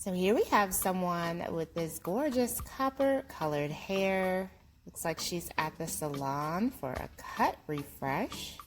So here we have someone with this gorgeous copper colored hair. Looks like she's at the salon for a cut refresh.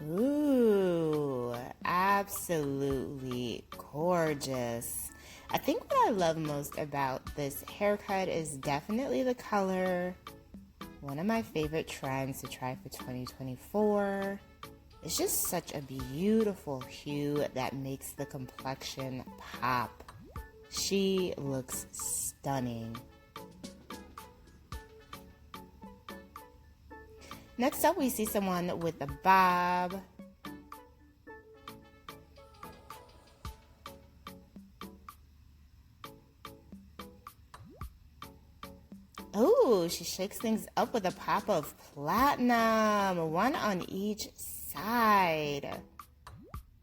Ooh, absolutely gorgeous. I think what I love most about this haircut is definitely the color. One of my favorite trends to try for 2024. It's just such a beautiful hue that makes the complexion pop. She looks stunning. Next up, we see someone with a bob. Oh, she shakes things up with a pop of platinum, one on each side.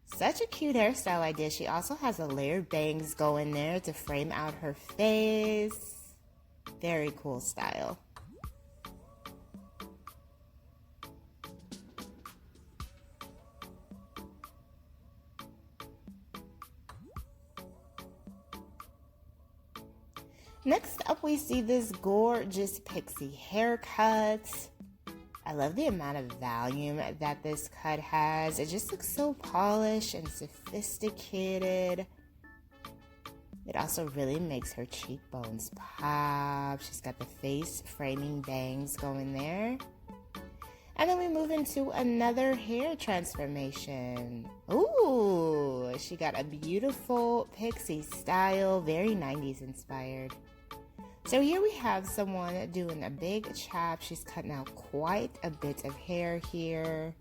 Such a cute hairstyle idea. She also has a layered bangs going there to frame out her face. Very cool style. Next up, we see this gorgeous pixie haircut. I love the amount of volume that this cut has. It just looks so polished and sophisticated. It also really makes her cheekbones pop. She's got the face framing bangs going there. And then we move into another hair transformation. Ooh, she got a beautiful pixie style, very 90s inspired. So here we have someone doing a big chop. She's cutting out quite a bit of hair here.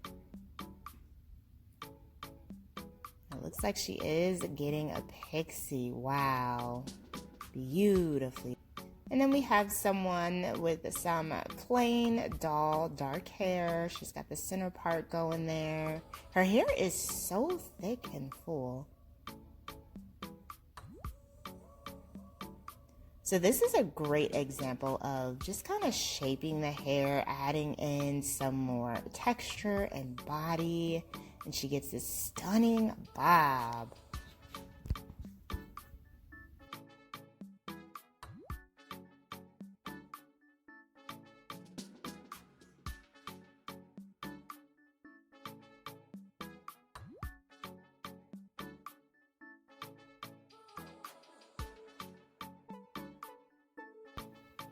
It looks like she is getting a pixie. Wow, beautifully. And then we have someone with some plain doll dark hair. She's got the center part going there. Her hair is so thick and full. So this is a great example of just kind of shaping the hair, adding in some more texture and body, and she gets this stunning bob.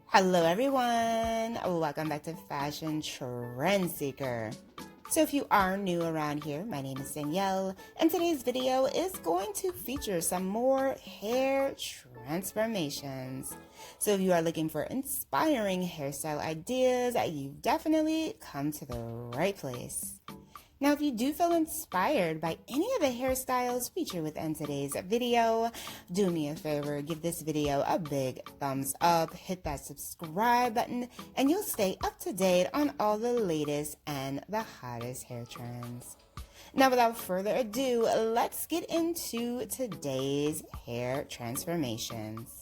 Hello everyone, welcome back to Fashion Trend Seeker. So if you are new around here, my name is Danielle, and today's video is going to feature some more hair transformations. So if you are looking for inspiring hairstyle ideas, you've definitely come to the right place. Now, if you do feel inspired by any of the hairstyles featured within today's video, do me a favor, give this video a big thumbs up, hit that subscribe button, and you'll stay up to date on all the latest and the hottest hair trends. Now, without further ado, let's get into today's hair transformations.